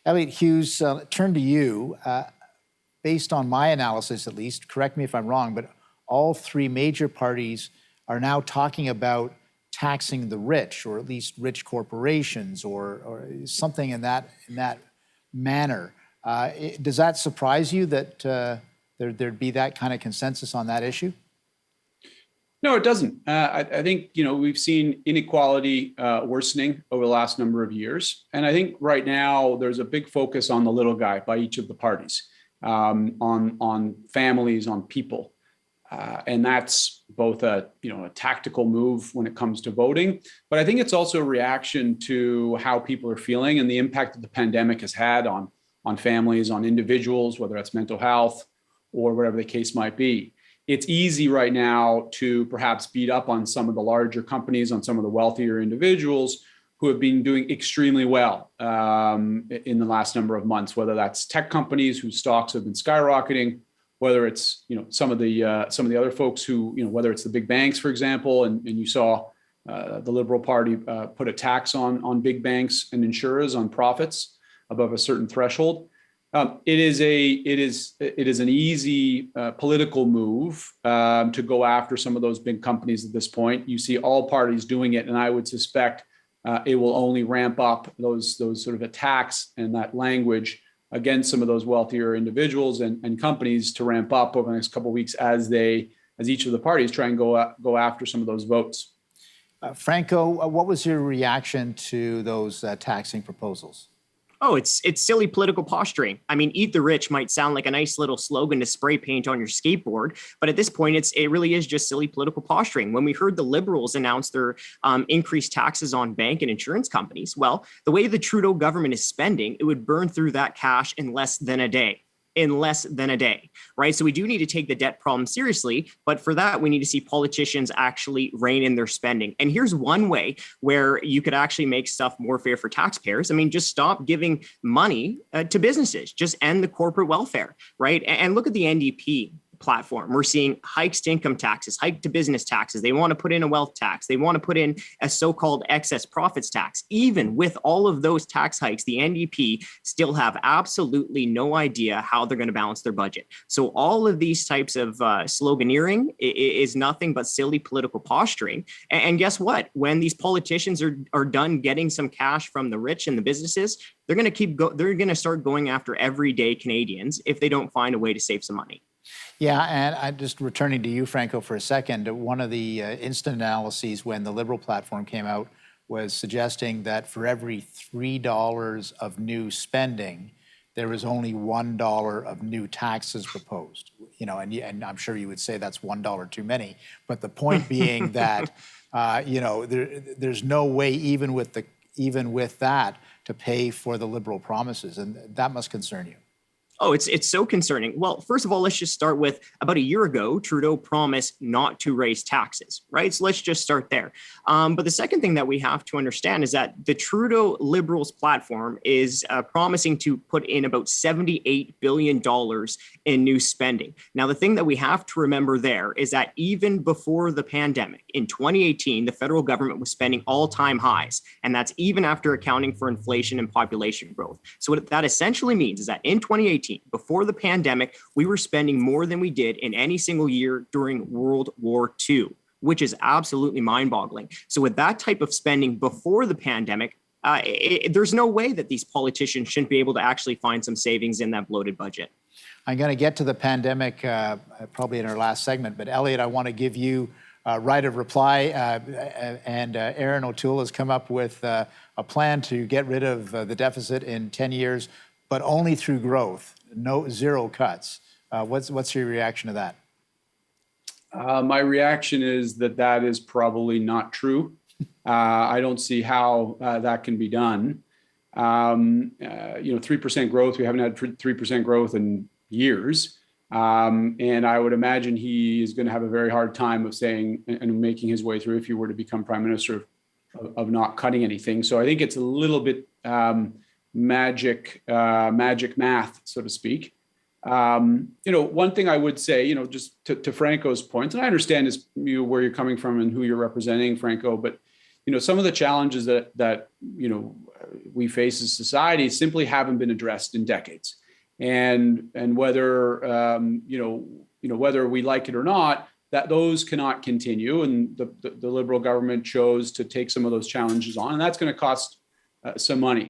Elliot Hughes, turn to you. Based on my analysis, at least, correct me if I'm wrong, but all three major parties are now talking about taxing the rich, or at least rich corporations, or something in that manner. Does that surprise you that there'd be that kind of consensus on that issue? No, it doesn't. I think, we've seen inequality worsening over the last number of years. And I think right now there's a big focus on the little guy by each of the parties, on families, on people. And that's both a tactical move when it comes to voting, but I think it's also a reaction to how people are feeling and the impact that the pandemic has had on families, on individuals, whether that's mental health or whatever the case might be. It's easy right now to perhaps beat up on some of the larger companies, on some of the wealthier individuals who have been doing extremely well in the last number of months, whether that's tech companies whose stocks have been skyrocketing, whether it's some of the other folks who, whether it's the big banks, for example, and you saw the Liberal Party put a tax on big banks and insurers on profits above a certain threshold. It is an easy political move to go after some of those big companies at this point. You see all parties doing it, and I would suspect it will only ramp up those sort of attacks and that language against some of those wealthier individuals and companies to ramp up over the next couple of weeks as each of the parties try and go after some of those votes. Franco, what was your reaction to those taxing proposals? Oh, it's silly political posturing. I mean, eat the rich might sound like a nice little slogan to spray paint on your skateboard, but at this point, it really is just silly political posturing. When we heard the Liberals announce their increased taxes on bank and insurance companies, well, the way the Trudeau government is spending, it would burn through that cash in less than a day. Right? So we do need to take the debt problem seriously, but for that, we need to see politicians actually rein in their spending. And here's one way where you could actually make stuff more fair for taxpayers. I mean, just stop giving money to businesses, just end the corporate welfare, right? And look at the NDP platform. We're seeing hikes to income taxes, hike to business taxes. They want to put in a wealth tax. They want to put in a so-called excess profits tax. Even with all of those tax hikes, the NDP still have absolutely no idea how they're going to balance their budget. So all of these types of sloganeering is nothing but silly political posturing. And guess what? When these politicians are done getting some cash from the rich and the businesses, they're going to start going after everyday Canadians if they don't find a way to save some money. Yeah, and I just returning to you, Franco, for a second. One of the instant analyses when the Liberal platform came out was suggesting that for every $3 of new spending, there was only $1 of new taxes proposed. And I'm sure you would say that's $1 too many. But the point being that there's no way even with that to pay for the Liberal promises, and that must concern you. Oh, it's so concerning. Well, first of all, let's just start with about a year ago, Trudeau promised not to raise taxes, right? So let's just start there. But the second thing that we have to understand is that the Trudeau Liberals platform is promising to put in about $78 billion in new spending. Now, the thing that we have to remember there is that even before the pandemic, in 2018, the federal government was spending all-time highs, and that's even after accounting for inflation and population growth. So what that essentially means is that in 2018, before the pandemic, we were spending more than we did in any single year during World War II, which is absolutely mind-boggling. So with that type of spending before the pandemic, there's no way that these politicians shouldn't be able to actually find some savings in that bloated budget. I'm going to get to the pandemic probably in our last segment, but Elliot, I want to give you right of reply. And Aaron O'Toole has come up with a plan to get rid of the deficit in 10 years, but only through growth. Zero cuts. What's your reaction to that? My reaction is that is probably not true. I don't see how that can be done. 3% growth. We haven't had 3% growth in years, and I would imagine he is going to have a very hard time of saying and making his way through if he were to become prime minister of not cutting anything. So I think it's a little bit magic math, so to speak. One thing I would say, just to Franco's point, and I understand where you're coming from and who you're representing, Franco, but some of the challenges that we face as society simply haven't been addressed in decades. And whether whether we like it or not, that those cannot continue. And the Liberal government chose to take some of those challenges on, and that's going to cost some money.